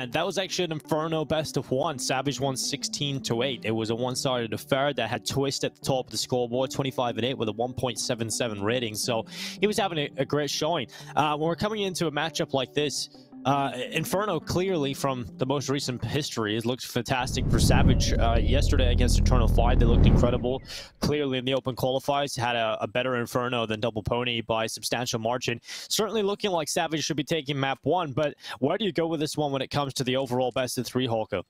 And that was actually an Inferno best of one. Savage won 16-8. It was a one-sided affair that had Twist at the top of the scoreboard, 25-8 with a 1.77 rating. So he was having a great showing. When we're coming into a matchup like this, Inferno clearly from the most recent history has looked fantastic for Savage. Yesterday against Eternal 5, they looked incredible. Clearly in the open qualifiers, had a better Inferno than Double Pony by a substantial margin. Certainly looking like Savage should be taking map 1, but where do you go with this one when it comes to the overall best of 3, Hawker?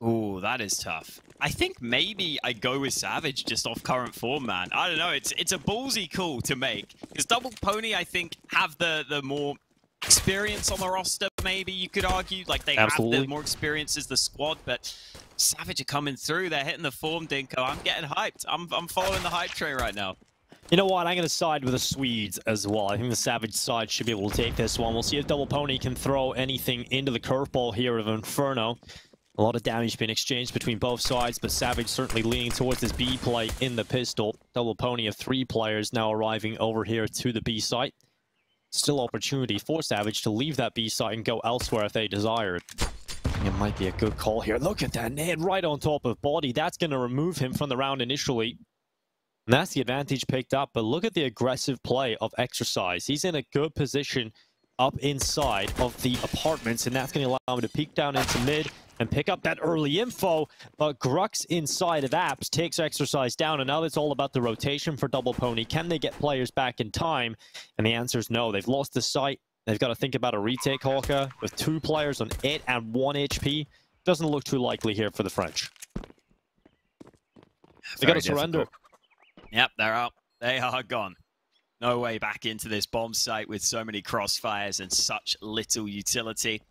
Ooh, that is tough. I think maybe I go with Savage just off current form, man. I don't know. It's a ballsy call to make. Because Double Pony, I think, have the more experience on the roster, maybe you could argue. Like, they have the more experience as the squad, but Savage are coming through. They're hitting the form, Dinko. I'm getting hyped. I'm following the hype train right now. You know what? I'm going to side with the Swedes as well. I think the Savage side should be able to take this one. We'll see if Double Pony can throw anything into the curveball here of Inferno. A lot of damage being exchanged between both sides, but Savage certainly leaning towards his B play in the pistol. Double Pony of 3 players now arriving over here to the B site. Still opportunity for Savage to leave that B site and go elsewhere if they desire it. It might be a good call here. Look at that nade right on top of bodyy. That's going to remove him from the round initially. And that's the advantage picked up, but look at the aggressive play of Exercise. He's in a good position up inside of the apartments, and that's going to allow him to peek down into mid and pick up that early info. But Grux inside of Apps takes Exercise down, and now it's all about the rotation for Double Pony. Can they get players back in time? And the answer is no. They've lost the site. They've got to think about a retake, Hawker, with 2 players on 8 and 1 HP. Doesn't look too likely here for the French. They got to surrender. Yep, they're up. They are gone. No way back into this bomb site with so many crossfires and such little utility.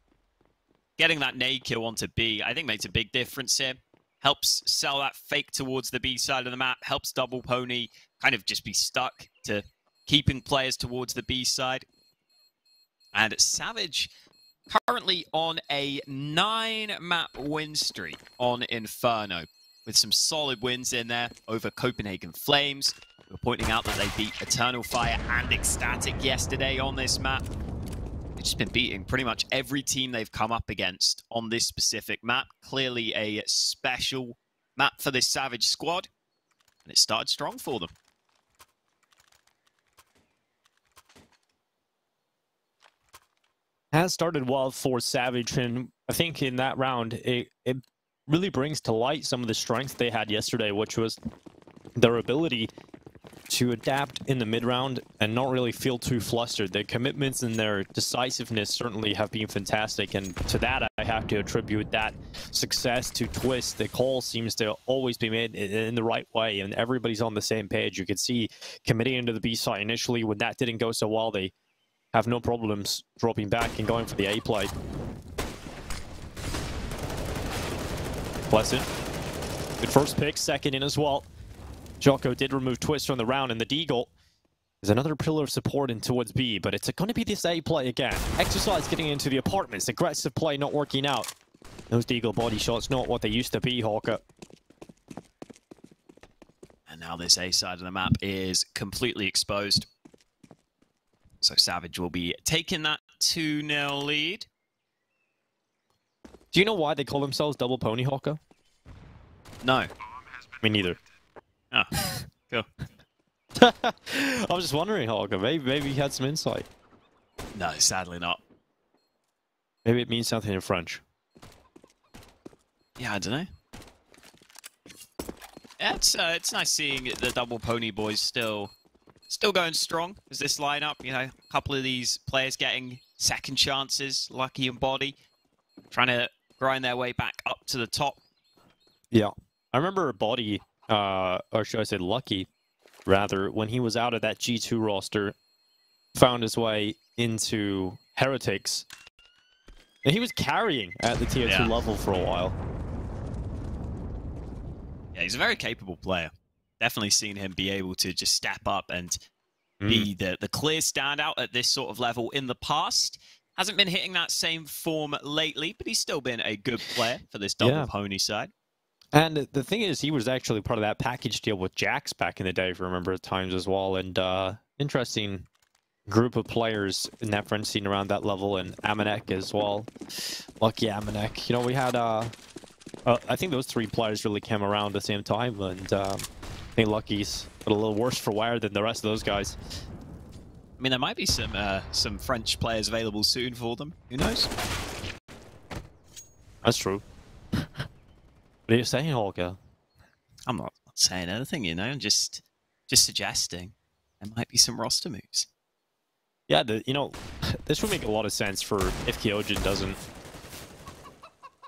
Getting that nade kill onto B, I think makes a big difference here. Helps sell that fake towards the B side of the map. Helps Double Pony kind of just be stuck to keeping players towards the B side. And Savage currently on a 9-map win streak on Inferno, with some solid wins in there over Copenhagen Flames. We're pointing out that they beat Eternal Fire and Ecstatic yesterday on this map. They've just been beating pretty much every team they've come up against on this specific map. Clearly a special map for this Savage squad, and it started strong for them. Has started well for Savage, and I think in that round, it really brings to light some of the strengths they had yesterday, which was their ability to adapt in the mid-round and not really feel too flustered. Their commitments and their decisiveness certainly have been fantastic, and to that I have to attribute that success to Twist. The call seems to always be made in the right way, and everybody's on the same page. You could see committing into the B side initially. When that didn't go so well, they have no problems dropping back and going for the A play. Blessed. Good first pick, second in as well. Jocko did remove Twist from the round, and the Deagle is another pillar of support in towards B, but it's going to be this A play again. Exercise getting into the apartments, aggressive play not working out. Those Deagle body shots not what they used to be, Hawker. And now this A side of the map is completely exposed. So Savage will be taking that 2-0 lead. Do you know why they call themselves Double Pony, Hawker? No. Me neither. Oh, cool. I was just wondering, Hawker. Maybe you had some insight. No, sadly not. Maybe it means something in French. Yeah, I don't know. Yeah, it's nice seeing the Double Pony boys still going strong as this lineup. You know, a couple of these players getting second chances, Lucky and Bodyy, trying to grind their way back up to the top. Yeah, I remember Bodyy, or should I say Lucky, rather, when he was out of that G2 roster, found his way into Heretics. And he was carrying at the tier 2 level for a while. Yeah, he's a very capable player. Definitely seen him be able to just step up and be the clear standout at this sort of level in the past. Hasn't been hitting that same form lately, but he's still been a good player for this Double Pony side. And the thing is, he was actually part of that package deal with Jax back in the day, if you remember, at times as well. And interesting group of players in that French scene around that level, and Amanek as well. Lucky Amanek. You know, we had I think those 3 players really came around at the same time, and I think Lucky's a little worse for wear than the rest of those guys. I mean, there might be some French players available soon for them. Who knows? That's true. What are you saying, Holger? I'm not saying anything, you know. I'm just suggesting there might be some roster moves. Yeah, you know, this would make a lot of sense for if Kyojin doesn't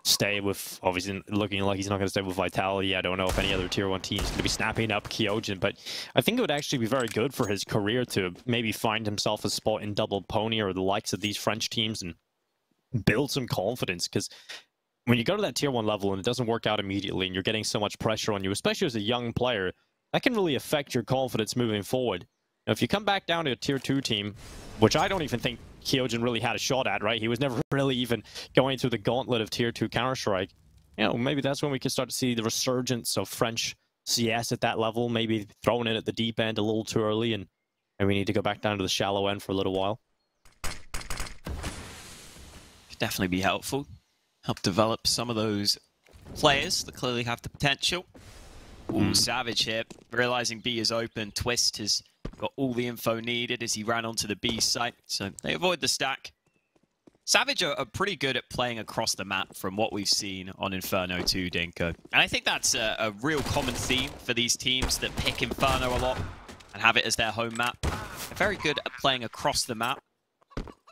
stay with, obviously looking like he's not going to stay with Vitality. I don't know if any other tier 1 team is going to be snapping up Kyojin, but I think it would actually be very good for his career to maybe find himself a spot in Double Pony or the likes of these French teams and build some confidence, because when you go to that tier 1 level and it doesn't work out immediately and you're getting so much pressure on you, especially as a young player, that can really affect your confidence moving forward. Now, if you come back down to a tier 2 team, which I don't even think Kyojin really had a shot at, right? He was never really even going through the gauntlet of tier 2 Counter-Strike. You know, maybe that's when we can start to see the resurgence of French CS at that level, maybe thrown in at the deep end a little too early, and we need to go back down to the shallow end for a little while. Could definitely be helpful. Help develop some of those players that clearly have the potential. Ooh, Savage here, realizing B is open. Twist has got all the info needed as he ran onto the B site, so they avoid the stack. Savage are pretty good at playing across the map from what we've seen on Inferno 2, Dinko. And I think that's a real common theme for these teams that pick Inferno a lot and have it as their home map. They're very good at playing across the map,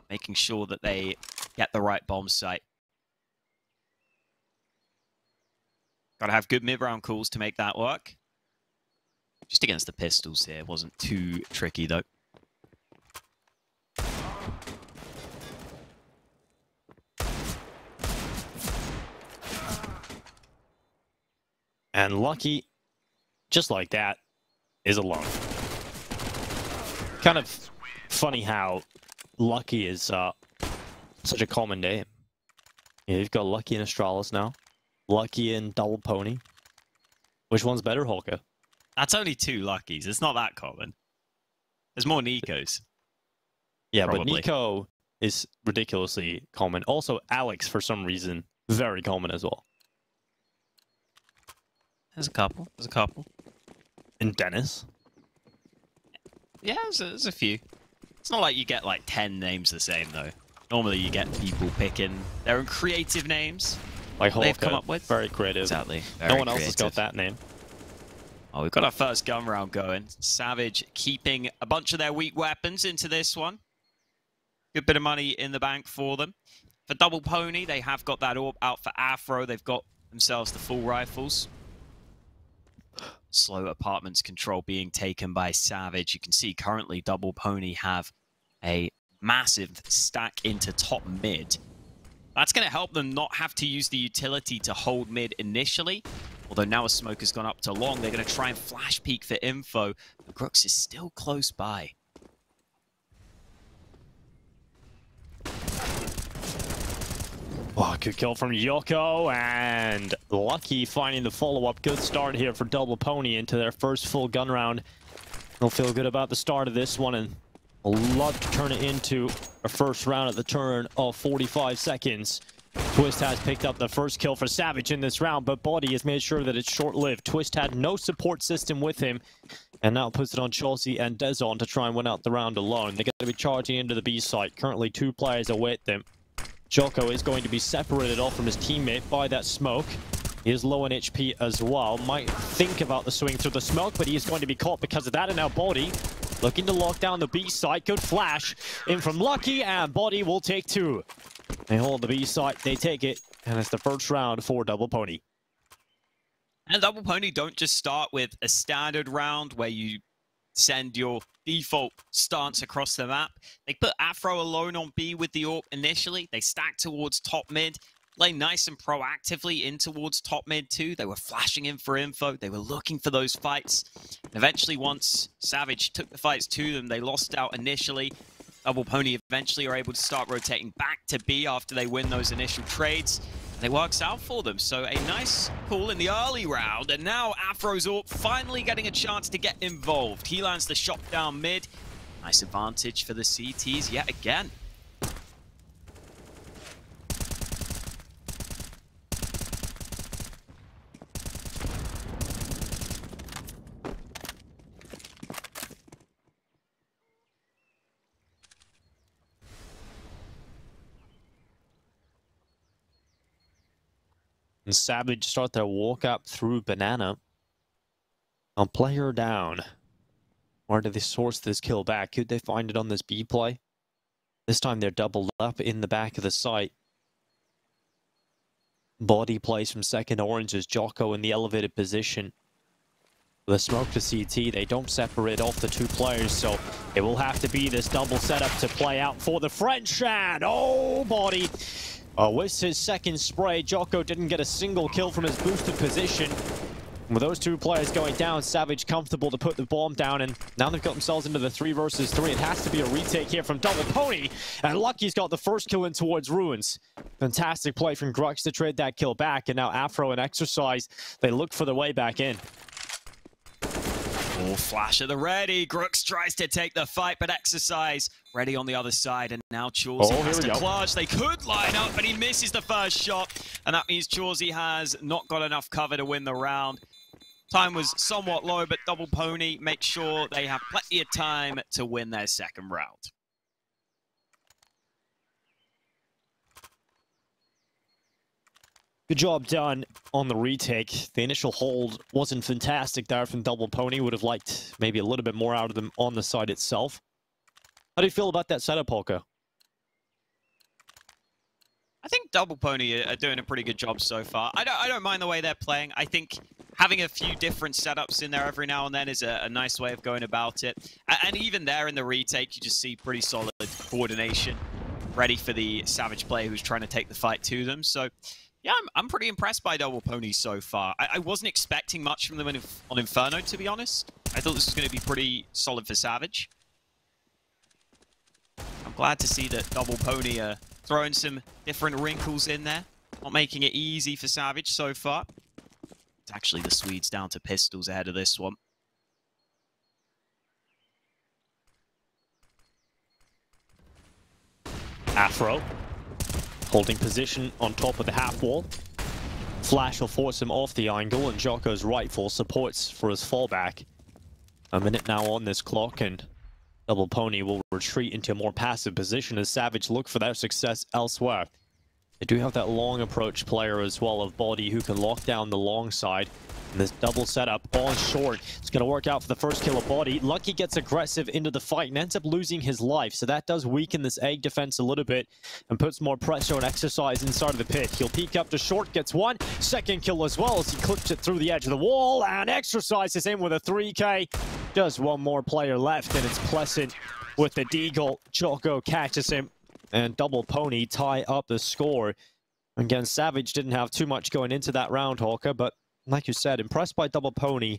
making sure that they get the right bomb site. Gotta have good mid-round calls to make that work. Just against the pistols here, wasn't too tricky though. And Lucky, just like that, is alone. Kind of funny how Lucky is such a common name. Yeah, you've got Lucky and Astralis now. Lucky and Double Pony. Which one's better, Holger? That's only 2 Luckies. It's not that common. There's more Nikos. Yeah, probably. But Nico is ridiculously common. Also, Alex, for some reason, very common as well. There's a couple. There's a couple. And Dennis? Yeah, there's a few. It's not like you get like 10 names the same, though. Normally you get people picking their own creative names. Like Holger, they've come up with. Very creative. Exactly. No one else has got that name. Oh, we've got our first gun round going. Savage keeping a bunch of their weak weapons into this one. Good bit of money in the bank for them. For Double Pony, they have got that orb out for Afro. They've got themselves the full rifles. Slow apartments control being taken by Savage. You can see currently Double Pony have a massive stack into top mid. That's going to help them not have to use the utility to hold mid initially. Although now a smoke has gone up to long, they're going to try and flash peek for info. The Grux is still close by. Oh, good kill from Yoko, and Lucky finding the follow-up. Good start here for Double Pony into their first full gun round. They'll feel good about the start of this one, and a lot to turn it into a first round at the turn of 45 seconds. Twist has picked up the first kill for Savage in this round, but bodyy has made sure that it's short-lived. Twist had no support system with him, and now puts it on Chelsea and dezon to try and win out the round alone. They're going to be charging into the B site. Currently 2 players await them. Joko is going to be separated off from his teammate by that smoke. He is low on HP as well. Might think about the swing through the smoke, but he is going to be caught because of that. And now bodyy looking to lock down the B site. Good flash in from Lucky, and bodyy will take 2. They hold the B site, they take it, and it's the first round for Double Pony. And Double Pony don't just start with a standard round where you send your default stance across the map. They put Afro alone on B with the AWP initially. They stack towards top mid, play nice and proactively in towards top mid too. They were flashing in for info. They were looking for those fights. And eventually, once Savage took the fights to them, they lost out initially. Double Pony eventually are able to start rotating back to B after they win those initial trades. And it works out for them. So a nice call in the early round. And now Afro's AWP finally getting a chance to get involved. He lands the shot down mid. Nice advantage for the CTs yet again. And Savage start their walk up through Banana. On player down. Where do they source this kill back? Could they find it on this B play? This time they're doubled up in the back of the site. Body plays from second orange as Jocko in the elevated position. The smoke to CT, they don't separate off the two players, so it will have to be this double setup to play out for the French. And oh, Body. With his second spray, Jocko didn't get a single kill from his boosted position. With those two players going down, Savage comfortable to put the bomb down, and now they've got themselves into the 3 versus 3. It has to be a retake here from Double Pony, and Lucky's got the first kill in towards Ruins. Fantastic play from Grux to trade that kill back, and now Afro and Exercise, they look for their way back in. Oh, flash at the ready. Grux tries to take the fight, but Exercise ready on the other side, and now Chawsey has to clutch. They could line up, but he misses the first shot, and that means Chawsey has not got enough cover to win the round. Time was somewhat low, but Double Pony makes sure they have plenty of time to win their second round. Good job done on the retake. The initial hold wasn't fantastic there from Double Pony. Would have liked maybe a little bit more out of them on the side itself. How do you feel about that setup, Polka? I think Double Pony are doing a pretty good job so far. I don't mind the way they're playing. I think having a few different setups in there every now and then is a nice way of going about it. And even there in the retake, you just see pretty solid coordination, ready for the Savage player who's trying to take the fight to them. So, yeah, I'm pretty impressed by Double Pony so far. I wasn't expecting much from them on Inferno, to be honest. I thought this was going to be pretty solid for Savage. I'm glad to see that Double Pony are throwing some different wrinkles in there. Not making it easy for Savage so far. It's actually the Swedes down to pistols ahead of this one. Afro holding position on top of the half wall. Flash will force him off the angle, and Jocko's rifle supports for his fallback. A minute now on this clock, and Double Pony will retreat into a more passive position as Savage look for their success elsewhere. They do have that long approach player as well of Bodyy who can lock down the long side. And this double setup on short. It's going to work out for the first kill of Bodyy. Lucky gets aggressive into the fight and ends up losing his life. So that does weaken this egg defense a little bit and puts more pressure and Exercise inside of the pit. He'll peek up to short, gets one. Second kill as well as he clips it through the edge of the wall. And Exercise is in with a 3K. Just one more player left, and it's Pleasant with the deagle. Jocko catches him, and Double Pony tie up the score. Again, Savage didn't have too much going into that round, Hawker, but like you said, impressed by Double Pony.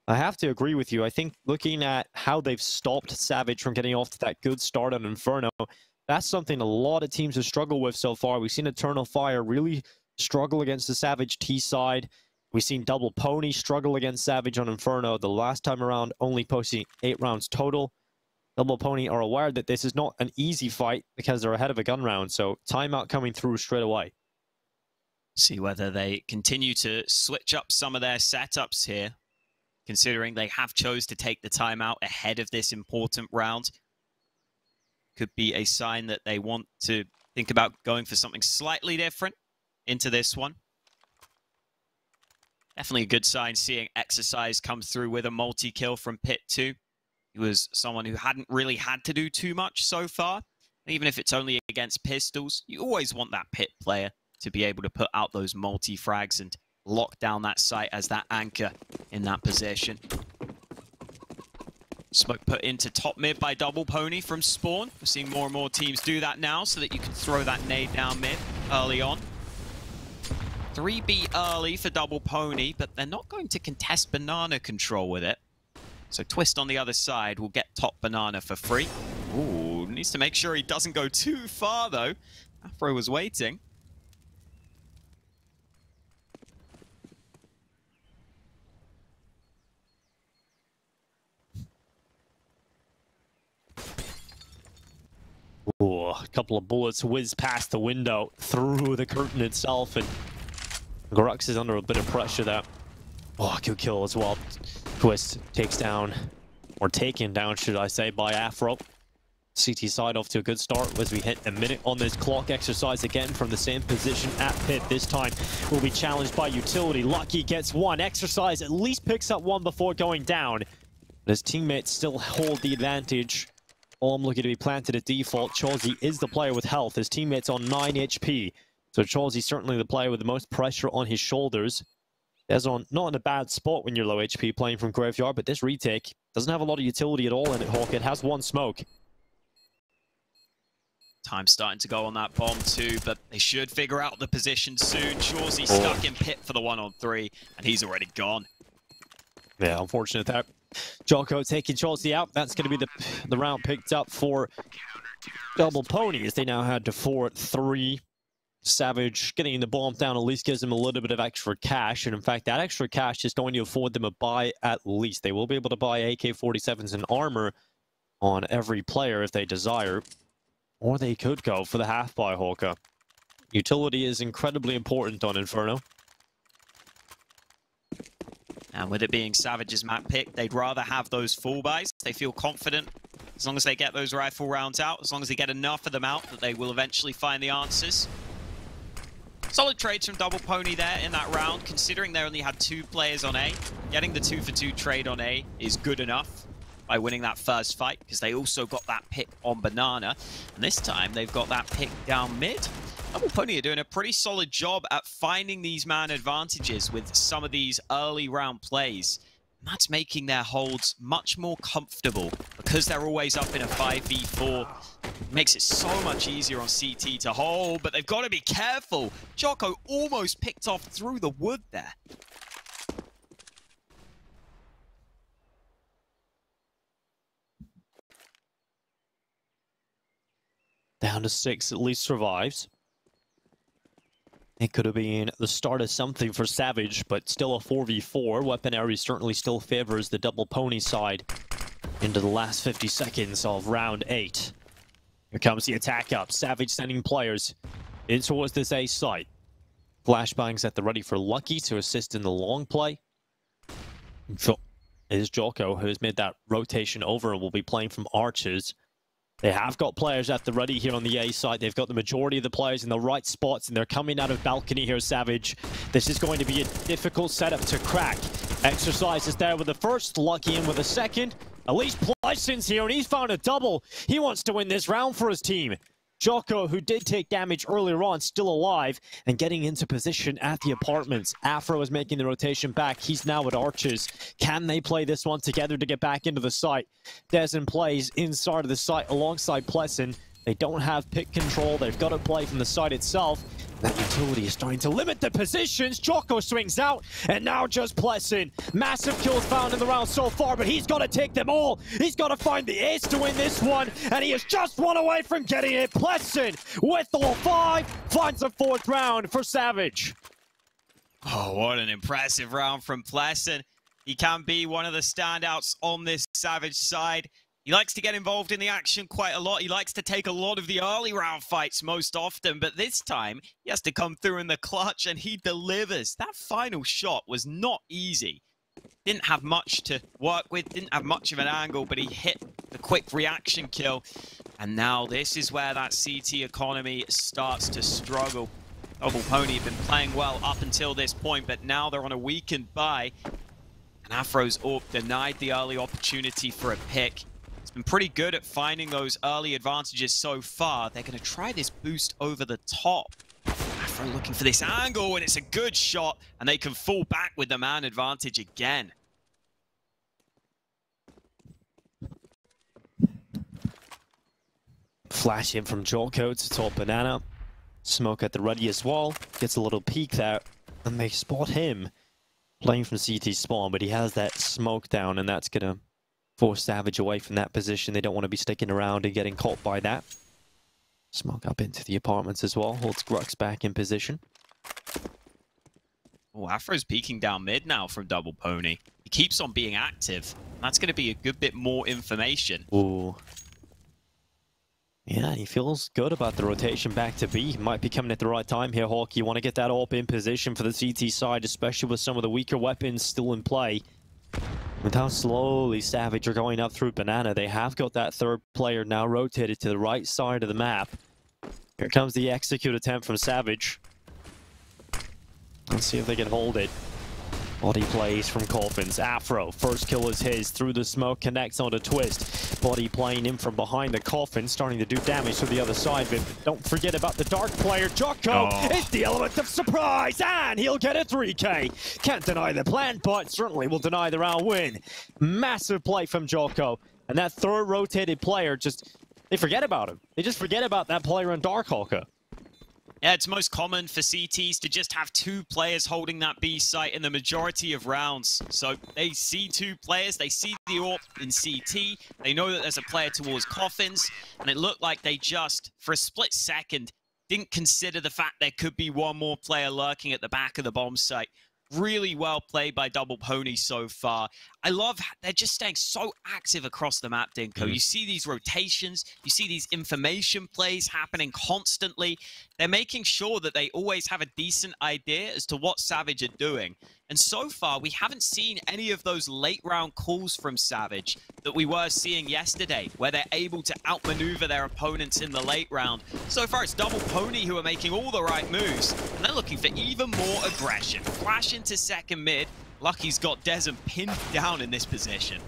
I have to agree with you. I think looking at how they've stopped Savage from getting off to that good start on Inferno, that's something a lot of teams have struggled with so far. We've seen Eternal Fire really struggle against the Savage T side. We've seen Double Pony struggle against Savage on Inferno. The last time around, only posting 8 rounds total. Double Pony are aware that this is not an easy fight because they're ahead of a gun round, so timeout coming through straight away. See whether they continue to switch up some of their setups here, considering they have chose to take the timeout ahead of this important round. Could be a sign that they want to think about going for something slightly different into this one. Definitely a good sign seeing Exercise come through with a multi-kill from Pit 2. He was someone who hadn't really had to do too much so far. Even if it's only against pistols, you always want that Pit player to be able to put out those multi-frags and lock down that site as that anchor in that position. Smoke put into top mid by Double Pony from spawn. We're seeing more and more teams do that now so that you can throw that nade down mid early on. 3B early for Double Pony, but they're not going to contest banana control with it. So Twist on the other side will get top banana for free. Ooh, needs to make sure he doesn't go too far though. Afro was waiting. Ooh, a couple of bullets whiz past the window, through the curtain itself, and grux is under a bit of pressure there. Oh, good kill as well. Twist takes down, or taken down, should I say, by Afro. CT side off to a good start as we hit a minute on this clock. Exercise again from the same position at pit. This time will be challenged by utility. Lucky gets one. Exercise at least picks up one before going down. But his teammates still hold the advantage. All looking to be planted at default. Chorzy is the player with health. His teammates on 9 HP. So Chorzy certainly the player with the most pressure on his shoulders. Dezon not in a bad spot when you're low HP playing from Graveyard, but this retake doesn't have a lot of utility at all in it, Hawk. It has one smoke. Time's starting to go on that bomb too, but they should figure out the position soon. Chorzy stuck in pit for the 1-on-3, and he's already gone. Yeah, unfortunate that. Jocko taking Chorzy out. That's going to be the round picked up for Double Pony, as they now had to 4-3. Savage getting the bomb down at least gives them a little bit of extra cash, and in fact that extra cash is going to afford them a buy at least. They will be able to buy AK-47s and armor on every player if they desire, or they could go for the half buy, Hawka. Utility is incredibly important on Inferno. And with it being Savage's map pick, they'd rather have those full buys. They feel confident as long as they get those rifle rounds out, as long as they get enough of them out that they will eventually find the answers. Solid trades from Double Pony there in that round, considering they only had 2 players on A. Getting the 2-for-2 trade on A is good enough by winning that first fight, because they also got that pick on Banana. And this time, they've got that pick down mid. Double Pony are doing a pretty solid job at finding these man advantages with some of these early round plays. And that's making their holds much more comfortable because they're always up in a 5v4. It makes it so much easier on CT to hold, but they've got to be careful. Jocko almost picked off through the wood there. Down to 6, at least survives. It could have been the start of something for Savage, but still a 4v4. Weaponry certainly still favors the Double Pony side into the last 50 seconds of round 8. Here comes the attack up. Savage sending players in towards this A site. Flashbangs at the ready for Lucky to assist in the long play. It is Jocko who has made that rotation over and will be playing from arches. They have got players at the ready here on the A side. They've got the majority of the players in the right spots, and they're coming out of balcony here, Savage. This is going to be a difficult setup to crack. Exercise is there with the first, Lucky in with the second. At least Plyson's here, and he's found a double. He wants to win this round for his team. Jocko, who did take damage earlier on, still alive and getting into position at the apartments. Afro is making the rotation back. He's now at arches. Can they play this one together to get back into the site? Dezon plays inside of the site alongside Plessen. They don't have pick control. They've got to play from the site itself. That utility is starting to limit the positions. Jocko swings out, and now just Plessen. Massive kills found in the round so far, but he's got to take them all. He's got to find the ace to win this one, and he is just one away from getting it. Plessen with all 5 finds a 4th round for Savage. Oh, what an impressive round from Plessen. He can be one of the standouts on this Savage side. He likes to get involved in the action quite a lot. He likes to take a lot of the early round fights most often, but this time he has to come through in the clutch and he delivers. That final shot was not easy. Didn't have much to work with, didn't have much of an angle, but he hit the quick reaction kill. And now this is where that CT economy starts to struggle. Double Pony have been playing well up until this point, but now they're on a weakened buy. And Afro's AWP denied the early opportunity for a pick. It's been pretty good at finding those early advantages so far. They're going to try this boost over the top. Afro looking for this angle, and it's a good shot, and they can fall back with the man advantage again. Flash in from Jocko to top Banana. Smoke at the ready as well. Gets a little peek there, and they spot him playing from CT spawn, but he has that smoke down, and that's going to force Savage away from that position. They don't want to be sticking around and getting caught by that. Smoke up into the apartments as well. Holds Grux back in position. Oh, Afro's peeking down mid now from Double Pony. He keeps on being active. That's going to be a good bit more information. Ooh. Yeah, he feels good about the rotation back to B. Might be coming at the right time here, Hawk. You want to get that AWP in position for the CT side, especially with some of the weaker weapons still in play. With how slowly Savage are going up through Banana, they have got that third player now rotated to the right side of the map. Here comes the execute attempt from Savage. Let's see if they can hold it. Body plays from Coffins. Afro, first kill is his. Through the smoke, connects onto Twist. Body playing in from behind the Coffin, starting to do damage to the other side. But don't forget about the Dark player, Jocko. It's the element of surprise, and he'll get a 3K. Can't deny the plan, but certainly will deny the round win. Massive play from Jocko. And that third rotated player, they forget about him. They just forget about that player in Dark Hawker. Yeah, it's most common for CTs to just have two players holding that B site in the majority of rounds. So they see two players, they see the AWP in CT, they know that there's a player towards Coffins, and it looked like they just, for a split second, didn't consider the fact there could be one more player lurking at the back of the bomb site. Really well played by Double Pony so far. I love they're just staying so active across the map, Dinko. You see these rotations, you see these information plays happening constantly. They're making sure that they always have a decent idea as to what Savage are doing. And so far, we haven't seen any of those late round calls from Savage that we were seeing yesterday, where they're able to outmaneuver their opponents in the late round. So far, it's Double Pony who are making all the right moves, and they're looking for even more aggression. Flash into second mid. Lucky's got dezon pinned down in this position.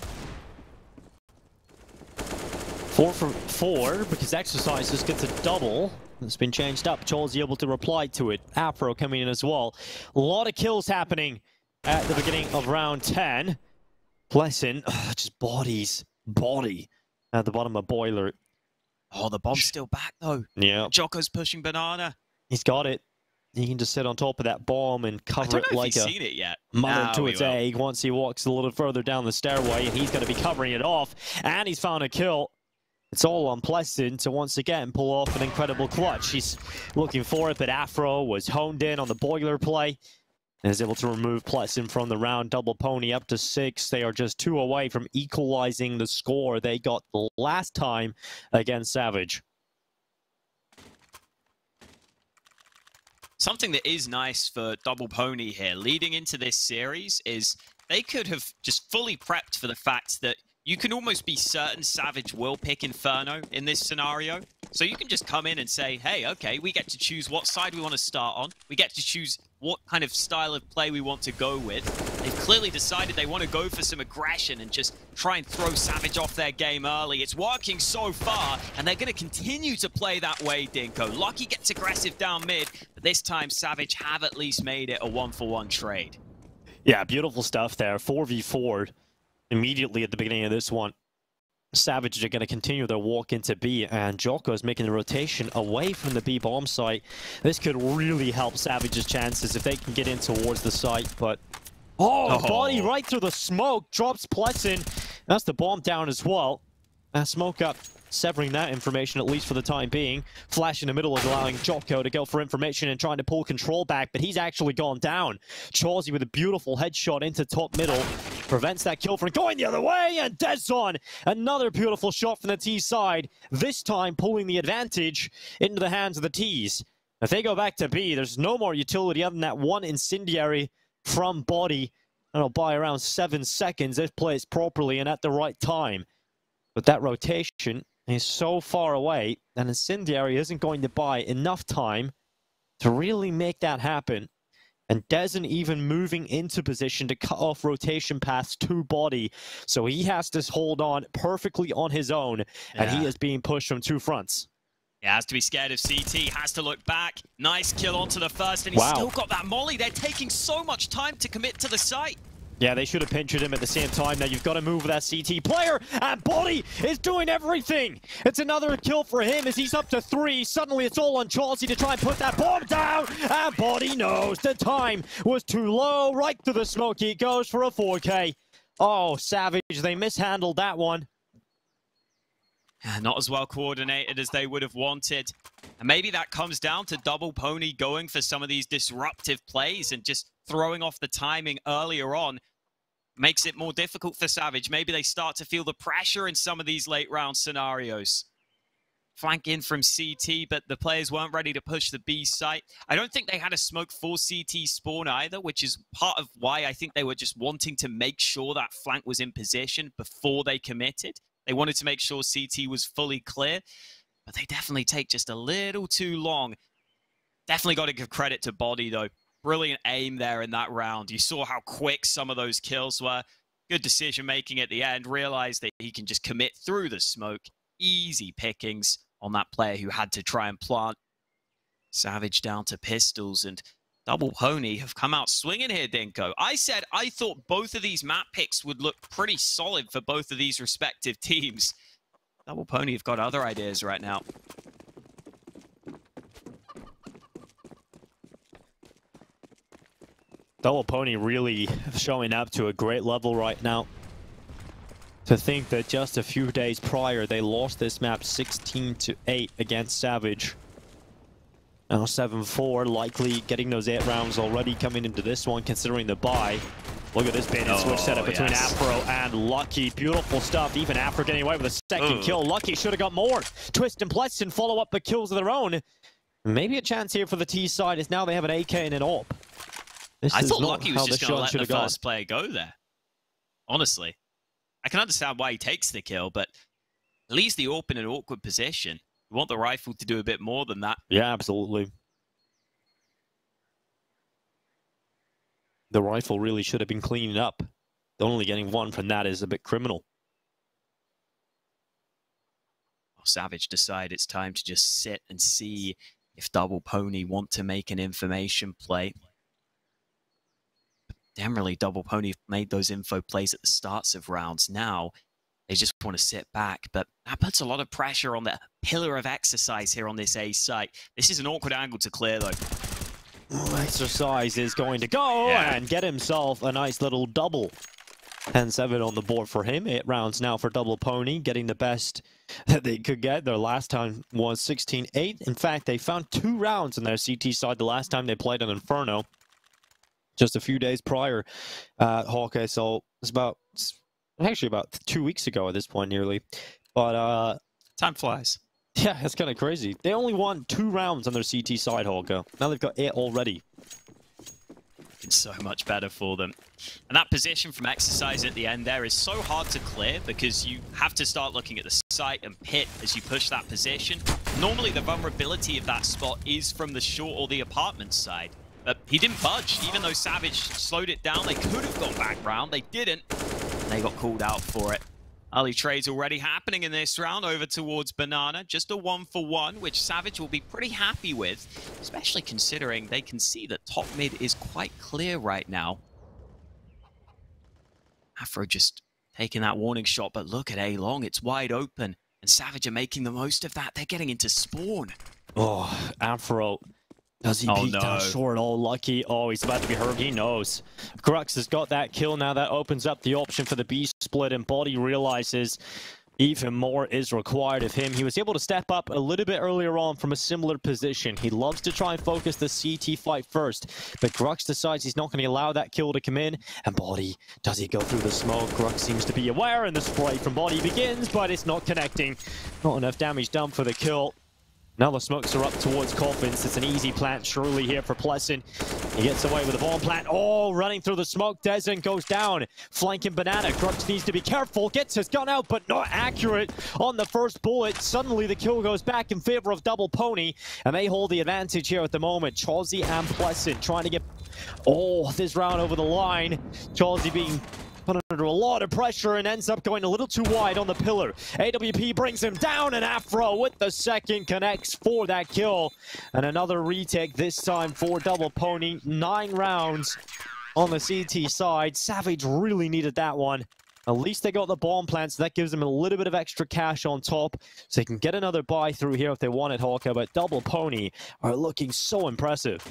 4 for 4, because Exercise just gets a double. It's been changed up. Chol's able to reply to it. Afro coming in as well. A lot of kills happening at the beginning of round 10. Blessing, just body at the bottom of Boiler. Oh, the bomb's still back though. Yeah. Jocko's pushing Banana. He's got it. He can just sit on top of that bomb and cover it like a seen it yet. mother to its egg once he walks a little further down the stairway, and he's going to be covering it off. And he's found a kill. It's all on Plessin to once again pull off an incredible clutch. He's looking for it, but Afro was honed in on the Boiler play and is able to remove Plessin from the round. Double Pony up to 6. They are just 2 away from equalizing the score they got the last time against Savage. Something that is nice for Double Pony here, leading into this series, is they could have just fully prepped for the fact that you can almost be certain Savage will pick Inferno in this scenario. So you can just come in and say, hey, okay, we get to choose what side we want to start on. We get to choose what kind of style of play we want to go with. They've clearly decided they want to go for some aggression and just try and throw Savage off their game early. It's working so far, and they're going to continue to play that way, Dinko. Lucky gets aggressive down mid, but this time Savage have at least made it a 1-for-1 trade. Yeah, beautiful stuff there. 4v4 immediately at the beginning of this one. Savage are going to continue their walk into B, and Jocko is making the rotation away from the B bomb site. This could really help Savage's chances if they can get in towards the site, but... Body right through the smoke, drops Plessin. That's the bomb down as well. Smoke up, severing that information, at least for the time being. Flash in the middle is allowing Jocko to go for information and trying to pull control back, but he's actually gone down. Chawsey with a beautiful headshot into top middle. Prevents that kill from going the other way, and dezon, another beautiful shot from the T side, this time pulling the advantage into the hands of the Ts. If they go back to B, there's no more utility other than that one incendiary from Body, and it'll buy around 7 seconds if placed properly and at the right time. But that rotation is so far away, and incendiary isn't going to buy enough time to really make that happen. And dezon even moving into position to cut off rotation paths to Body. So he has to hold on perfectly on his own, and he is being pushed from 2 fronts. He has to be scared of CT, has to look back. Nice kill onto the first, and he's still got that molly. They're taking so much time to commit to the site. Yeah, they should have pinchered him at the same time. Now you've got to move with that CT player, and Body is doing everything. It's another kill for him as he's up to 3. Suddenly it's all on Chauncey to try and put that bomb down, and Body knows the time was too low. Right through the smoke he goes for a 4K. Oh, Savage, they mishandled that one. Not as well coordinated as they would have wanted. And maybe that comes down to Double Pony going for some of these disruptive plays and just throwing off the timing earlier on. Makes it more difficult for Savage. Maybe they start to feel the pressure in some of these late round scenarios. flank in from CT, but the players weren't ready to push the B site. I don't think they had a smoke for CT spawn either, which is part of why I think they were just wanting to make sure that flank was in position before they committed. They wanted to make sure CT was fully clear, but they definitely take just a little too long. Definitely got to give credit to bodyy, though. Brilliant aim there in that round. You saw how quick some of those kills were. Good decision-making at the end. Realized that he can just commit through the smoke. Easy pickings on that player who had to try and plant. Savage down to pistols, and Double Pony have come out swinging here, Dinko. I said I thought both of these map picks would look pretty solid for both of these respective teams. Double Pony have got other ideas right now. Double Pony really showing up to a great level right now. To think that just a few days prior, they lost this map 16-8 against Savage. Now 7-4, likely getting those 8 rounds already coming into this one, considering the buy. Look at this bait and switch setup between Afro and Lucky. Beautiful stuff. Even Afro getting away with a second kill. Lucky should have got more. Twist and Pleasant follow up the kills of their own. Maybe a chance here for the T side is now they have an AK and an AWP. I thought Lucky was just going to let the first player go there. Honestly. I can understand why he takes the kill, but at least the AWP in an awkward position. You want the rifle to do a bit more than that. Yeah, absolutely. The rifle really should have been cleaning up. Only getting one from that is a bit criminal. Well, Savage decide it's time to just sit and see if Double Pony want to make an information play. Generally, Double Pony made those info plays at the starts of rounds. Now, they just want to sit back, but that puts a lot of pressure on the pillar of exercise here on this A site. This is an awkward angle to clear, though. Exercise is going to go and get himself a nice little double. 10-7 on the board for him. 8 rounds now for Double Pony, getting the best that they could get. Their last time was 16-8. In fact, they found 2 rounds in their CT side the last time they played an Inferno. Just a few days prior, Hawkeye. So it's actually about 2 weeks ago at this point, nearly. But time flies. Yeah, it's kind of crazy. They only won 2 rounds on their CT side, Hawkeye. Now they've got 8 already. It's so much better for them. And that position from exercise at the end there is so hard to clear because you have to start looking at the site and pit as you push that position. Normally the vulnerability of that spot is from the short or the apartment side. But he didn't budge, even though Savage slowed it down. They could have gone back round. They didn't. They got called out for it. Early trades already happening in this round over towards Banana. Just a 1-for-1, which Savage will be pretty happy with, especially considering they can see that top mid is quite clear right now. Afro just taking that warning shot, but look at A-Long. It's wide open, and Savage are making the most of that. They're getting into spawn. Oh, Afro. Does he peek down short? Oh, Lucky. Oh, he's about to be hurt. He knows. Grux has got that kill now. That opens up the option for the B split, and bodyy realizes even more is required of him. He was able to step up a little bit earlier on from a similar position. He loves to try and focus the CT fight first, but Grux decides he's not going to allow that kill to come in. And bodyy, does he go through the smoke? Grux seems to be aware, and the spray from bodyy begins, but it's not connecting. Not enough damage done for the kill. Now the smokes are up towards Coffins. It's an easy plant surely here for Pleasant. He gets away with a bomb plant. Oh, running through the smoke. Dezon goes down. Flanking Banana. Grux needs to be careful. Gets his gun out, but not accurate on the first bullet. Suddenly the kill goes back in favor of Double Pony, and they hold the advantage here at the moment. Chawsey and Pleasant trying to get this round over the line. Chawsey being put under a lot of pressure and ends up going a little too wide on the pillar. AWP brings him down, and Afro with the second connects for that kill. And another retake this time for Double Pony. 9 rounds on the CT side. Savage really needed that one. At least they got the bomb plants. So that gives them a little bit of extra cash on top, so they can get another buy through here if they want it, Hawkeye. But Double Pony are looking so impressive.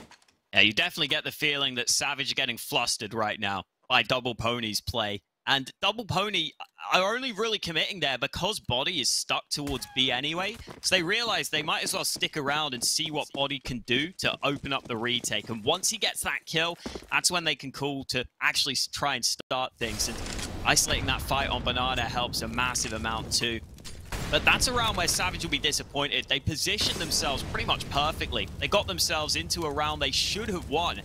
Yeah, you definitely get the feeling that Savage are getting flustered right now by Double Pony's play. And Double Pony are only really committing there because bodyy is stuck towards B anyway. So they realize they might as well stick around and see what bodyy can do to open up the retake. And once he gets that kill, that's when they can call to actually try and start things. And isolating that fight on Banana helps a massive amount too. But that's a round where Savage will be disappointed. They positioned themselves pretty much perfectly. They got themselves into a round they should have won.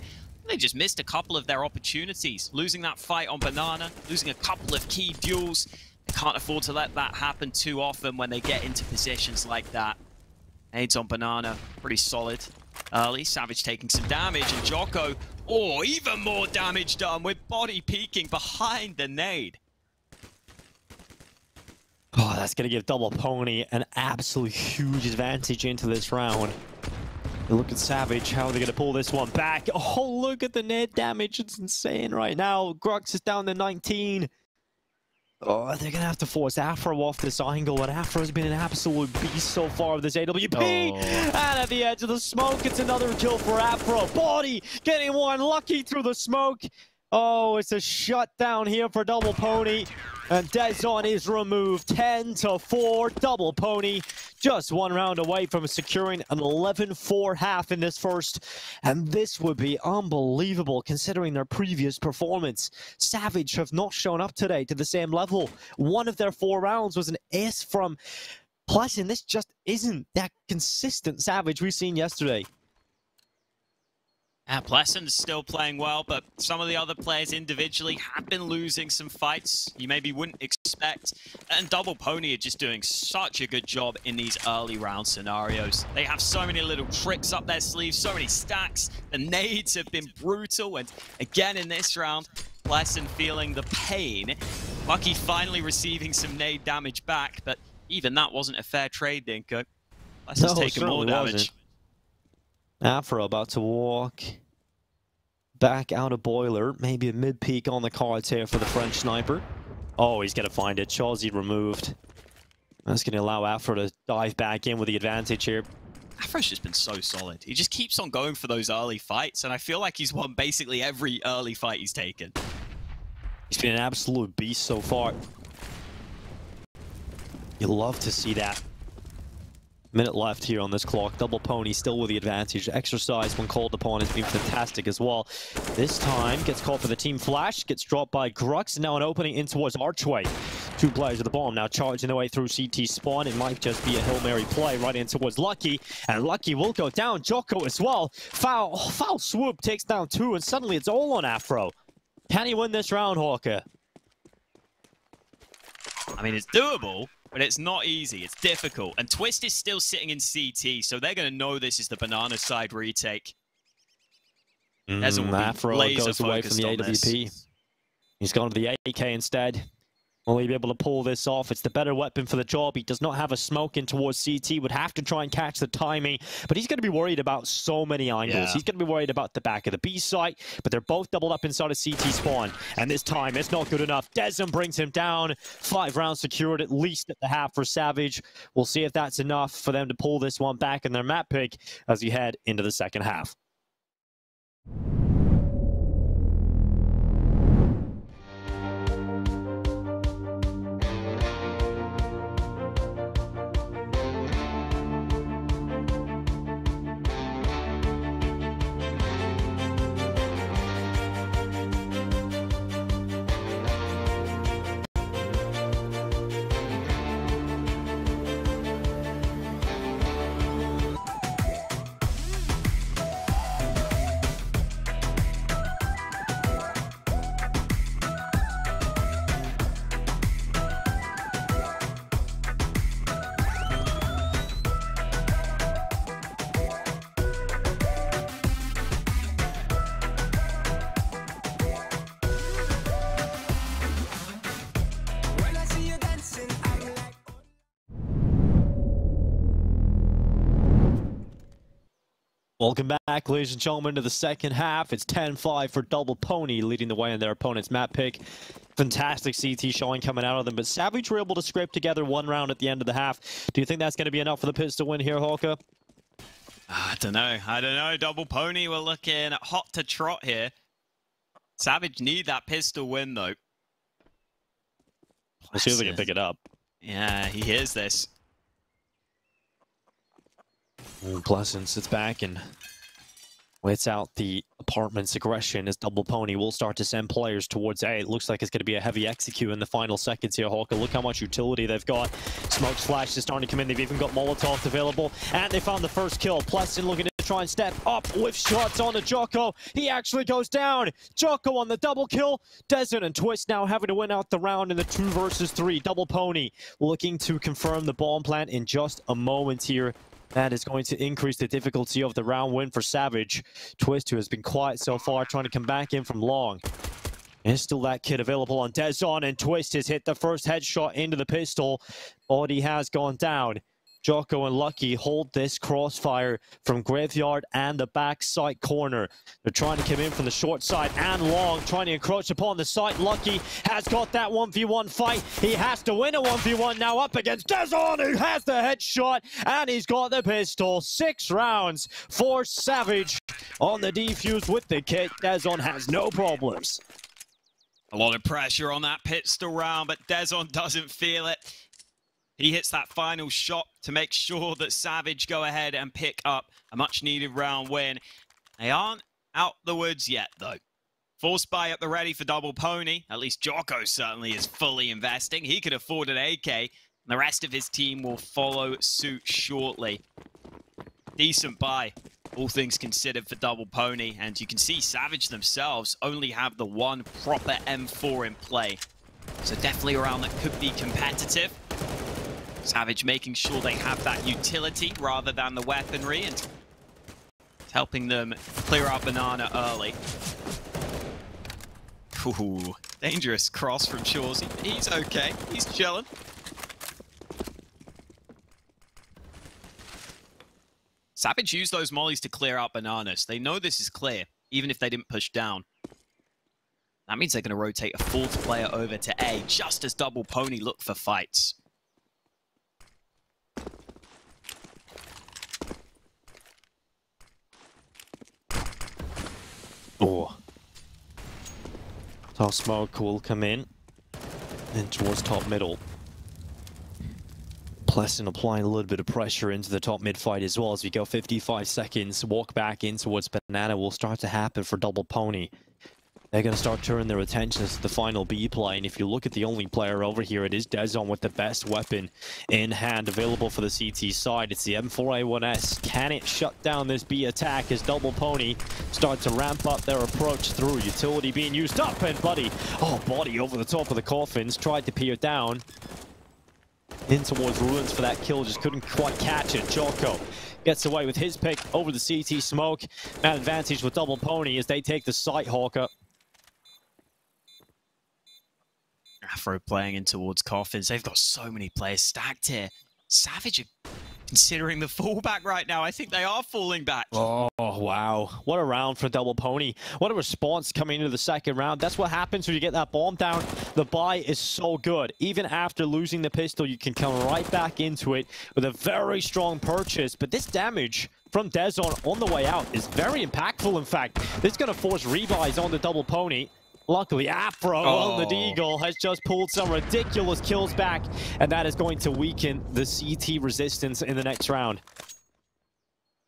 They just missed a couple of their opportunities. Losing that fight on Banana, losing a couple of key duels. They can't afford to let that happen too often when they get into positions like that. Nades on Banana, pretty solid. Early, Savage taking some damage, and Jocko, oh, even more damage done with bodyy peeking behind the nade. Oh, that's going to give Double Pony an absolute huge advantage into this round. And look at Savage. How are they going to pull this one back? Oh, look at the net damage. It's insane right now. Grux is down to 19. Oh, they're going to have to force Afro off this angle. And Afro's been an absolute beast so far with this AWP. Oh. And at the edge of the smoke, it's another kill for Afro. bodyy getting one lucky through the smoke. Oh, it's a shutdown here for Double Pony. And dezon is removed. 10-4. Double Pony just one round away from securing an 11-4 half in this first. And this would be unbelievable considering their previous performance. Savage have not shown up today to the same level. One of their 4 rounds was an ace from Plus, and this just isn't that consistent Savage we've seen yesterday. Plesson's still playing well, but some of the other players individually have been losing some fights you maybe wouldn't expect. And Double Pony are just doing such a good job in these early round scenarios. They have so many little tricks up their sleeves, so many stacks. The nades have been brutal, and again in this round, Plesson feeling the pain. Lucky finally receiving some nade damage back, but even that wasn't a fair trade, Dinko. Plesson's taken more damage. Wasn't. Afro about to walk back out of boiler. Maybe a mid-peak on the cards here for the French sniper. Oh, he's going to find it. Chauzy removed. That's going to allow Afro to dive back in with the advantage here. Afro's just been so solid. He just keeps on going for those early fights, and I feel like he's won basically every early fight he's taken. He's been an absolute beast so far. You love to see that. Minute left here on this clock. Double Pony still with the advantage. Exercise when called upon has been fantastic as well. This time gets called for the team flash. Gets dropped by Grux. Now an opening in towards Archway. 2 players at the bomb now charging their way through CT spawn. It might just be a Hail Mary play right in towards Lucky. And Lucky will go down. Jocko as well. Foul swoop takes down 2, and suddenly it's all on Afro. Can he win this round, Hawker? I mean, it's doable, but it's not easy. It's difficult. And Twist is still sitting in CT, so they're going to know this is the banana side retake. Afro goes away from the AWP. He's gone to the AK instead. Will he be able to pull this off? It's the better weapon for the job. He does not have a smoke in towards CT. Would have to try and catch the timing. But he's going to be worried about so many angles. Yeah. He's going to be worried about the back of the B site. But they're both doubled up inside of CT spawn. And this time, it's not good enough. dezon brings him down. 5 rounds secured, at least at the half for Savage. We'll see if that's enough for them to pull this one back in their map pick as we head into the second half. Welcome back, ladies and gentlemen, to the second half. It's 10-5 for Double Pony, leading the way in their opponent's map pick. Fantastic CT showing coming out of them, but Savage were able to scrape together 1 round at the end of the half. Do you think that's going to be enough for the Pits to win here, Hawker? I don't know. Double Pony, we're looking hot to trot here. Savage need that pistol win, though. We'll see if they can pick it up. Yeah, he hears this. Plesson sits back and waits out the apartment's aggression as Double Pony will start to send players towards A. It looks like it's going to be a heavy execute in the final seconds here, Hawker. Look how much utility they've got. Smoke Flash is starting to come in. They've even got Molotovs available. And they found the first kill. Pleston looking to try and step up with shots on the Jocko. He actually goes down. Jocko on the double kill. dezon and Twist now having to win out the round in the 2 versus 3. Double Pony looking to confirm the bomb plant in just a moment here. That is going to increase the difficulty of the round win for Savage. Twist, who has been quiet so far, trying to come back in from long. There's still that kid available on dezon, and Twist has hit the first headshot into the pistol. Body has gone down. Jocko and Lucky hold this crossfire from Graveyard and the back side corner. They're trying to come in from the short side and long, trying to encroach upon the site. Lucky has got that 1v1 fight. He has to win a 1v1 now up against dezon, who has the headshot, and he's got the pistol. 6 rounds for Savage on the defuse with the kit. dezon has no problems. A lot of pressure on that pistol round, but dezon doesn't feel it. He hits that final shot to make sure that Savage go ahead and pick up a much-needed round win. They aren't out the woods yet, though. Force buy at the ready for Double Pony. At least Jocko certainly is fully investing. He could afford an AK, and the rest of his team will follow suit shortly. Decent buy, all things considered, for Double Pony. And you can see Savage themselves only have the one proper M4 in play. So definitely a round that could be competitive. Savage making sure they have that utility rather than the weaponry, and it's helping them clear out Banana early. Ooh, dangerous cross from Shorzy. He's okay. He's chilling. Savage used those mollies to clear out Bananas. They know this is clear, even if they didn't push down. That means they're going to rotate a 4th player over to A, just as Double Pony look for fights. Oh. Top smoke will come in. And towards top middle. Pleston applying a little bit of pressure into the top mid fight as well as we go 55 seconds. Walk back in towards Banana will start to happen for Double Pony. They're going to start turning their attentions to the final B play, and if you look at the only player over here, it is dezon with the best weapon in hand available for the CT side. It's the M4A1S. Can it shut down this B attack as Double Pony start to ramp up their approach through? Utility being used up, and Body over the top of the coffins, tried to peer down. In towards Ruins for that kill, just couldn't quite catch it. Jocko gets away with his pick over the CT smoke. That advantage with Double Pony as they take the site, Hawker. Afro playing in towards coffins. They've got so many players stacked here. Savage are considering the fallback right now. I think they are falling back. Oh, wow. What a round for Double Pony. What a response coming into the second round. That's what happens when you get that bomb down. The buy is so good. Even after losing the pistol, you can come right back into it with a very strong purchase. But this damage from dezon on the way out is very impactful, in fact. This is going to force rebuys on the Double Pony. Luckily, Afro on the Deagle has just pulled some ridiculous kills back, and that is going to weaken the CT resistance in the next round.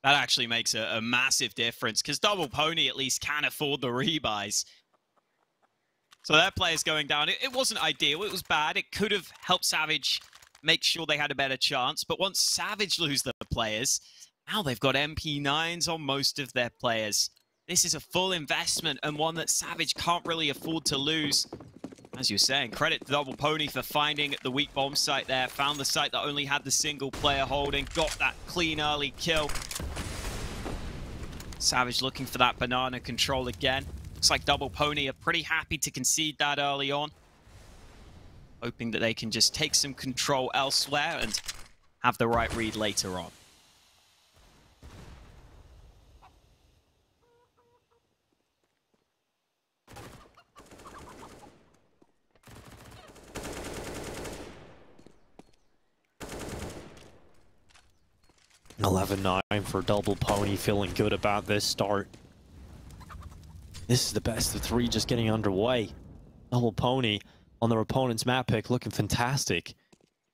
That actually makes a massive difference, because Double Pony at least can afford the rebuys. So their players going down, it wasn't ideal, it was bad. It could have helped Savage make sure they had a better chance, but once Savage lose their players, now they've got MP9s on most of their players. This is a full investment and one that Savage can't really afford to lose. As you're saying, credit to Double Pony for finding the weak bomb site there. Found the site that only had the single player holding. Got that clean early kill. Savage looking for that banana control again. Looks like Double Pony are pretty happy to concede that early on. Hoping that they can just take some control elsewhere and have the right read later on. $11-9 for Double Pony, feeling good about this start. This is the best of 3 just getting underway. Double Pony on their opponent's map pick looking fantastic.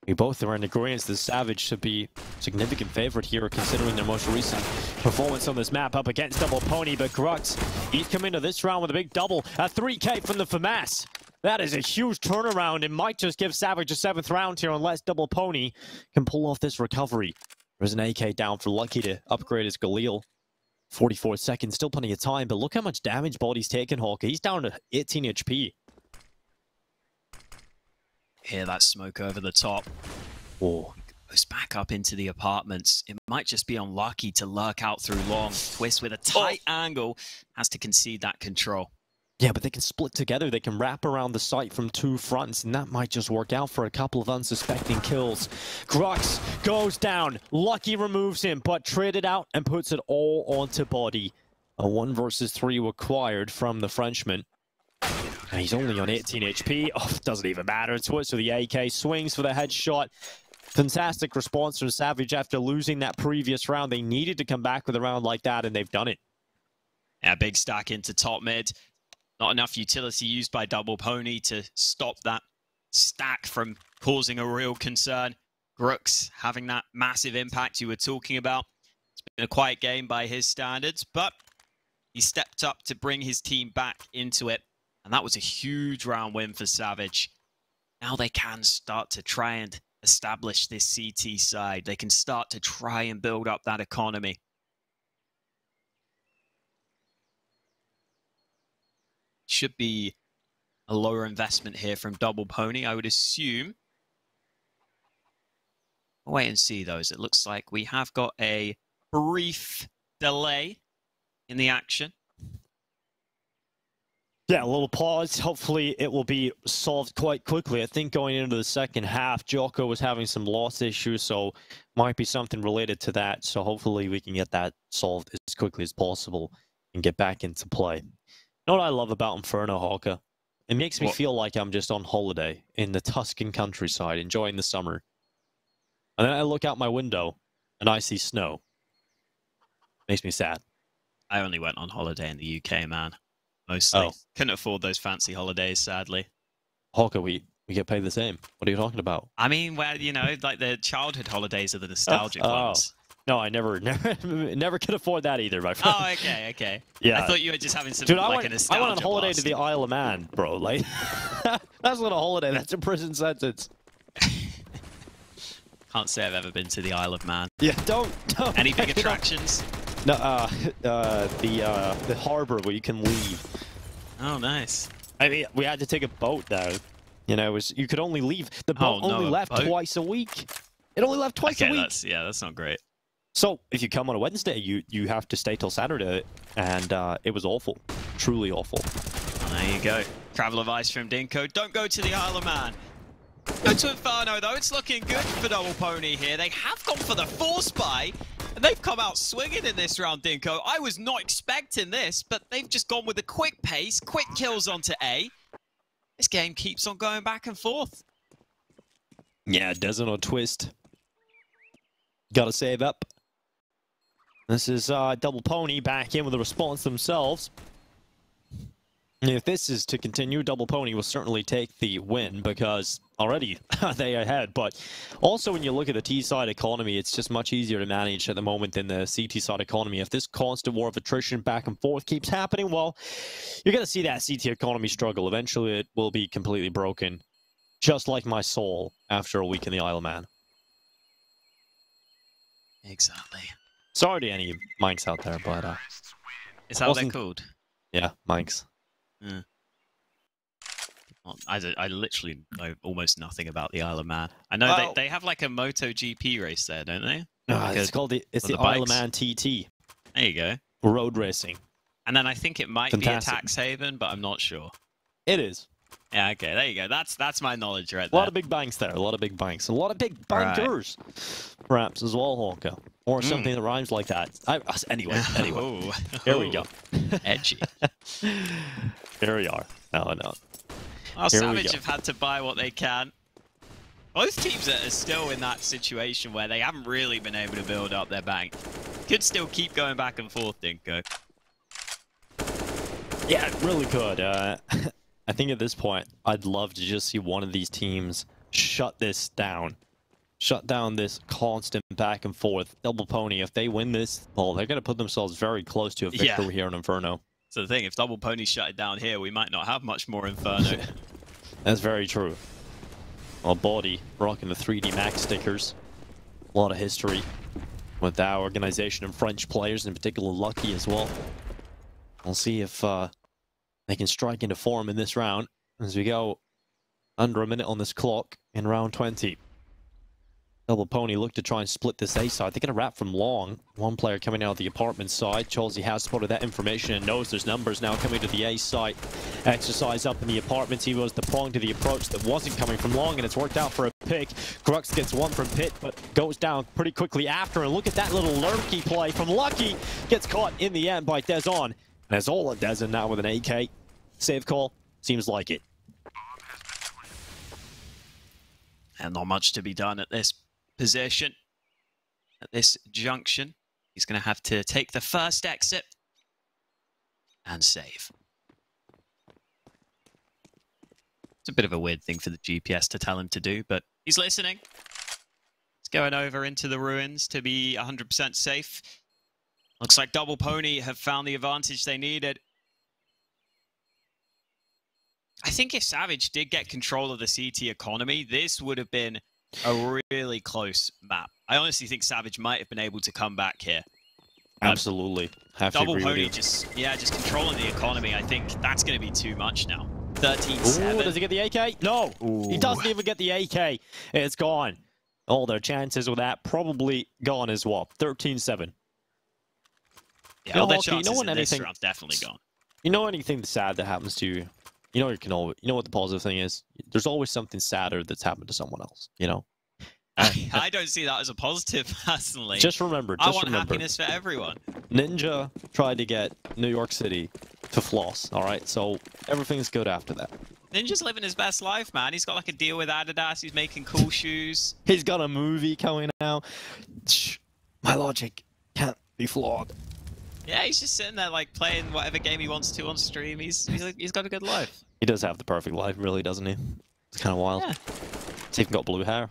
We both are in agreement that Savage should be significant favorite here, considering their most recent performance on this map up against Double Pony. But Grux, he's come into this round with a big double, a 3K from the FAMAS. That is a huge turnaround. It might just give Savage a 7th round here unless Double Pony can pull off this recovery. There's an AK down for Lucky to upgrade his Galil. 44 seconds, still plenty of time, but look how much damage Body's taken, Hawker. He's down to 18 HP. Hear that smoke over the top. Oh. Goes back up into the apartments. It might just be unlucky to lurk out through long. Twist with a tight angle. Has to concede that control. Yeah, but they can split together. They can wrap around the site from 2 fronts, and that might just work out for a couple of unsuspecting kills. Grux goes down. Lucky removes him, but traded out and puts it all onto Body. A 1 versus 3 required from the Frenchman. And he's only on 18 HP. Oh, doesn't even matter. Twist with the AK, swings for the headshot. Fantastic response from Savage after losing that previous round. They needed to come back with a round like that, and they've done it. Yeah, big stack into top mid. Not enough utility used by Double Pony to stop that stack from causing a real concern. Grux having that massive impact you were talking about. It's been a quiet game by his standards, but he stepped up to bring his team back into it. And that was a huge round win for Savage. Now they can start to try and establish this CT side. They can start to try and build up that economy. Should be a lower investment here from Double Pony, I would assume. I'll wait and see those. It looks like we have got a brief delay in the action. Yeah, a little pause. Hopefully it will be solved quite quickly. I think going into the second half, Joko was having some loss issues, so might be something related to that. So hopefully we can get that solved as quickly as possible and get back into play. You know what I love about Inferno, Hawker? It makes me feel like I'm just on holiday in the Tuscan countryside, enjoying the summer. And then I look out my window and I see snow. Makes me sad. I only went on holiday in the UK, man. Mostly. Oh. Couldn't afford those fancy holidays, sadly. Hawker, we get paid the same. What are you talking about? I mean, well, you know, like the childhood holidays are the nostalgic ones. No, I never could afford that either, my friend. Oh, okay. Yeah. I thought you were just having some, Dude, like, a nostalgia I went on holiday blast. to the Isle of Man, bro. Like, that's not a holiday. That's a prison sentence. Can't say I've ever been to the Isle of Man. Yeah, don't. Any big attractions? No, the harbor where you can leave. Oh, nice. I mean, we had to take a boat though. You know, you could only leave. The boat only left twice a week. It only left twice a week. That's not great. So if you come on a Wednesday, you have to stay till Saturday, and it was awful, truly awful. Well, there you go. Travel advice from Dinko: don't go to the Isle of Man. Go to Inferno though. It's looking good for Double Pony here. They have gone for the force buy. And they've come out swinging in this round, Dinko. I was not expecting this, but they've just gone with a quick pace, quick kills onto A. This game keeps on going back and forth. Yeah, dezon or twist. Gotta save up. This is Double Pony back in with a response themselves. If this is to continue, Double Pony will certainly take the win because already they are ahead. But also when you look at the T-side economy, it's just much easier to manage at the moment than the CT-side economy. If this constant war of attrition back and forth keeps happening, well, you're going to see that CT economy struggle. Eventually it will be completely broken, just like my soul after a week in the Isle of Man. Exactly. Sorry to any Minks out there, but... Is that what they're called? Yeah, Minks. Yeah. Well, I literally know almost nothing about the Isle of Man. I know they have like a MotoGP race there, don't they? No, like it's called the Isle of Man TT. There you go. Road racing. And then I think it might be a tax haven, but I'm not sure. It is. Yeah, okay, there you go. That's my knowledge right there. A lot of big banks there. A lot of big banks. A lot of big bankers. Right. Perhaps as well, Hawker. Or something that rhymes like that. Anyway. Oh. Here we go. Edgy. Here we are. No. Well, Savage have had to buy what they can. Both teams are still in that situation where they haven't really been able to build up their bank. Could still keep going back and forth, Dinko. Yeah, it really could. I think at this point, I'd love to just see one of these teams shut this down. shut down this constant back and forth. Double Pony, if they win this, well, they're going to put themselves very close to a victory here in Inferno. So the thing, if Double Pony shut it down here, we might not have much more Inferno. That's very true. Well, bodyy rocking the 3D Max stickers. A lot of history with our organization and French players, in particular Lucky as well. We'll see if they can strike into form in this round as we go under a minute on this clock in round 20. Double Pony look to try and split this A side. They're going to wrap from long. One player coming out of the apartment side. Cholsey has spotted that information and knows there's numbers now coming to the A side. Exercise up in the apartments. He was the prong to the approach that wasn't coming from long, and it's worked out for a pick. Grux gets one from Pit, but goes down pretty quickly after. And look at that little lurky play from Lucky. Gets caught in the end by dezon. And it's all a dezon now with an AK. Save call. Seems like it. And not much to be done at this position, at this junction. He's going to have to take the first exit and save. It's a bit of a weird thing for the GPS to tell him to do, but he's listening. He's going over into the ruins to be 100% safe. Looks like Double Pony have found the advantage they needed. I think if Savage did get control of the CT economy, this would have been a really close map. I honestly think Savage might have been able to come back here. Absolutely. Double Pony just controlling the economy. I think that's going to be too much now. 13-7. Does he get the AK? No. Ooh. He doesn't even get the AK. It's gone. All their chances with that probably gone as well. 13-7. Yeah, all their chances in this round's definitely gone. You know anything sad that happens to you? You know what the positive thing is? There's always something sadder that's happened to someone else, you know? I don't see that as a positive, personally. Just remember, I want happiness for everyone. Ninja tried to get New York City to floss, all right? So everything's good after that. Ninja's living his best life, man. He's got like a deal with Adidas. He's making cool shoes. He's got a movie coming out. My logic can't be flawed. Yeah, he's just sitting there like playing whatever game he wants to on stream. He's got a good life. He does have the perfect life, really, doesn't he? It's kind of wild. Yeah. He's even got blue hair.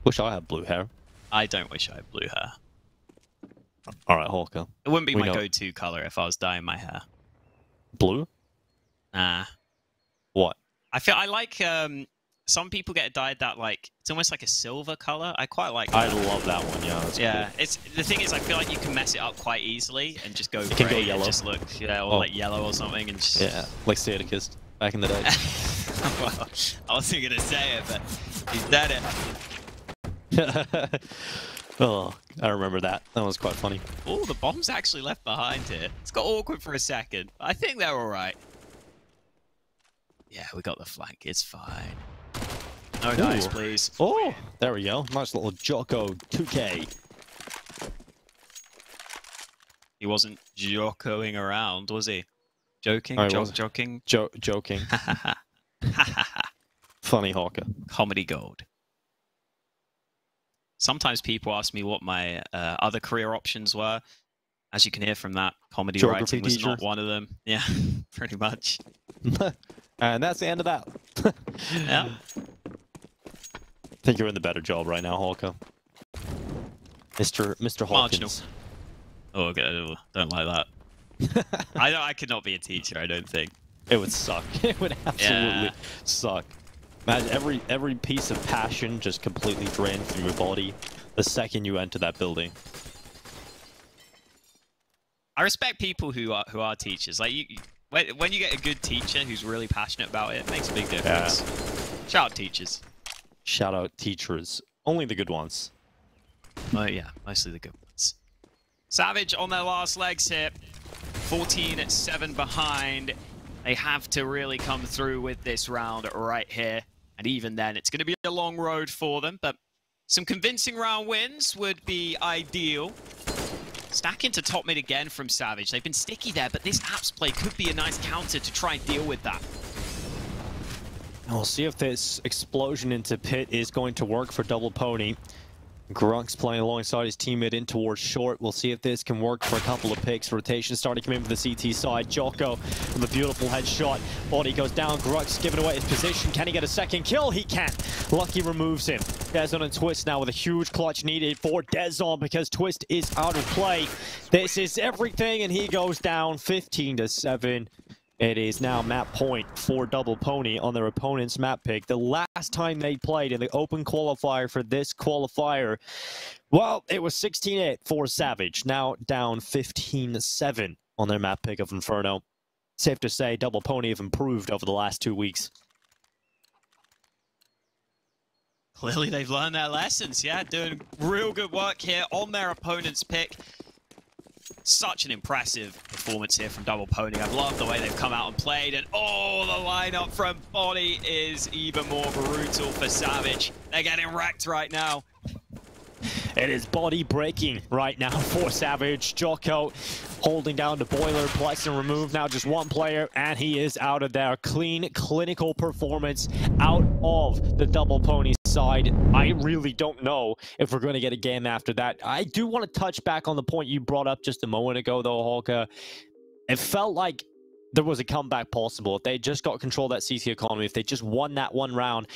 Wish I had blue hair. I don't wish I had blue hair. All right, Hawker. It wouldn't be my go-to color if I was dyeing my hair. Blue? Nah. What? I like some people get it dyed that like it's almost like a silver color. I quite like that. I love that one. Yeah. That's yeah. cool. It's the thing is I feel like you can mess it up quite easily and just go it gray can go yellow. and just look or like yellow or something and just like Sadakist back in the day. Well, I wasn't gonna say it, but he's done it. Oh, I remember that. That was quite funny. Oh, the bomb's actually left behind here. It's got awkward for a second. I think they're all right. Yeah, we got the flank. It's fine. No dice, please. Oh, there we go. Nice little Jocko 2K. He wasn't joking around, was he? Joking? Joking? Joking. Funny Hawker. Comedy gold. Sometimes people ask me what my other career options were. As you can hear from that, comedy writing was not one of them. Yeah, pretty much. And that's the end of that. Yeah. I think you're in the better job right now, Hawker. Mr. Hawkins. Oh, okay. Don't like that. I could not be a teacher, I don't think. It would suck. It would absolutely suck. Imagine every piece of passion just completely drained from your body the second you enter that building. I respect people who are teachers. Like when you get a good teacher who's really passionate about it, it makes a big difference. Yeah. Shout out teachers. Shout out teachers. Only the good ones. Oh yeah, mostly the good ones. Savage on their last legs here. 14-7 behind. They have to really come through with this round right here. And even then, it's going to be a long road for them. But some convincing round wins would be ideal. Stack into top mid again from Savage. They've been sticky there, but this apps play could be a nice counter to try and deal with that. And we'll see if this explosion into pit is going to work for Double Pony. Grux playing alongside his teammate in towards short. We'll see if this can work for a couple of picks. Rotation starting to come in for the CT side. Jocko with a beautiful headshot. Body goes down. Grux giving away his position. Can he get a second kill? He can. Lucky removes him. Dezon and Twist now with a huge clutch needed for Dezon because Twist is out of play. This is everything, and he goes down 15-7. It is now map point for Double Pony on their opponent's map pick. The last time they played in the open qualifier for this qualifier, well, it was 16-8 for Savage. Now down 15-7 on their map pick of Inferno. Safe to say, Double Pony have improved over the last 2 weeks. Clearly they've learned their lessons, yeah. Doing real good work here on their opponent's pick. Such an impressive performance here from Double Pony. I've loved the way they've come out and played, and oh, the lineup from Bodyy is even more brutal for Savage. They're getting wrecked right now. It is body breaking right now for Savage. Jocko holding down the boiler, Plex and remove now just one player, and he is out of there. Clean, clinical performance out of the Double Pony side. I really don't know if we're going to get a game after that. I do want to touch back on the point you brought up just a moment ago, though, Holka. It felt like there was a comeback possible. If they just got control of that CT economy, if they just won that one round,